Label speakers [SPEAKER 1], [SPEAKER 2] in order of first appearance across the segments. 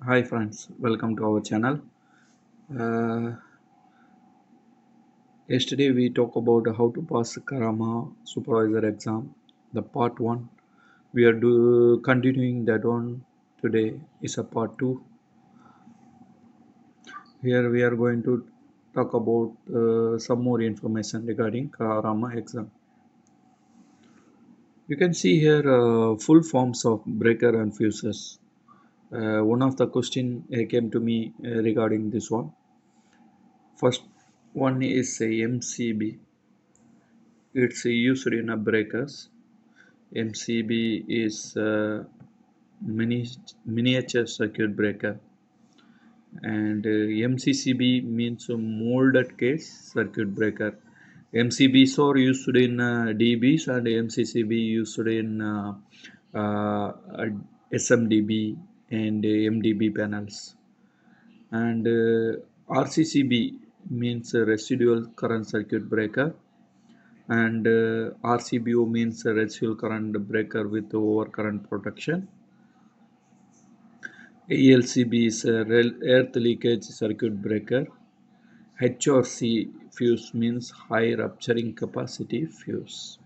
[SPEAKER 1] Hi friends, welcome to our channel. Uh, Yesterday we talked about how to pass Kahramaa supervisor exam, the part 1. We are continuing that one. Today is a part 2. Here we are going to talk about some more information regarding Kahramaa exam. You can see here full forms of breaker and fuses. One of the question came to me regarding this one. First one is a MCB. It's used in a breakers. MCB is miniature circuit breaker, and MCCB means a molded case circuit breaker. MCBs are used in DBs and MCCB used in uh, SMDB and MDB panels. And RCCB means a residual current circuit breaker, and RCBO means a residual current breaker with overcurrent protection. ALCB is a earth leakage circuit breaker. HRC fuse means high rupturing capacity fuse.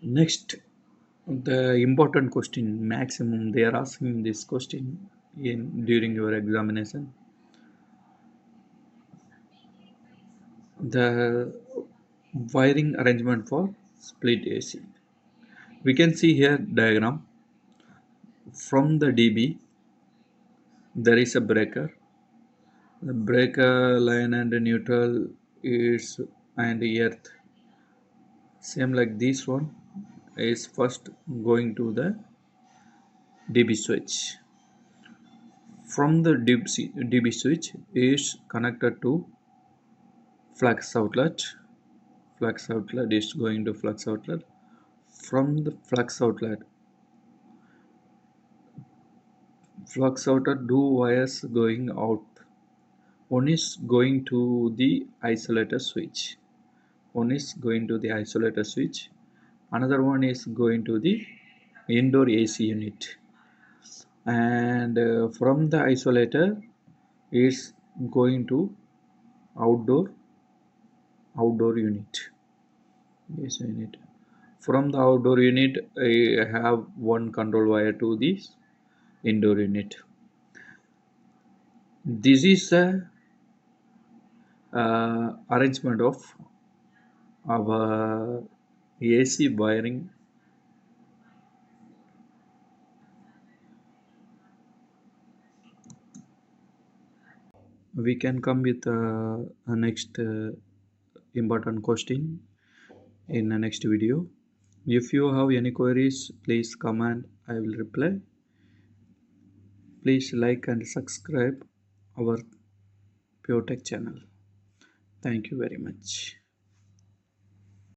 [SPEAKER 1] Next, the important question, maximum they are asking this question in during your examination. The wiring arrangement for split AC. We can see here diagram. From the DB there is a breaker. The breaker line and neutral is and earth. Same like this one is first going to the DB switch. From the DB switch is connected to flux outlet. Flux outlet is going to flux outlet. From the flux outlet two wires going out. One is going to the isolator switch. One is going to the isolator switch. Another one is going to the indoor AC unit. And from the isolator is going to outdoor unit. Yes, unit. From the outdoor unit, I have one control wire to this indoor unit. This is a arrangement of our AC wiring. We can come with a next important question in the next video. If you have any queries, please comment. I will reply. Please like and subscribe our PureTech channel. Thank you very much.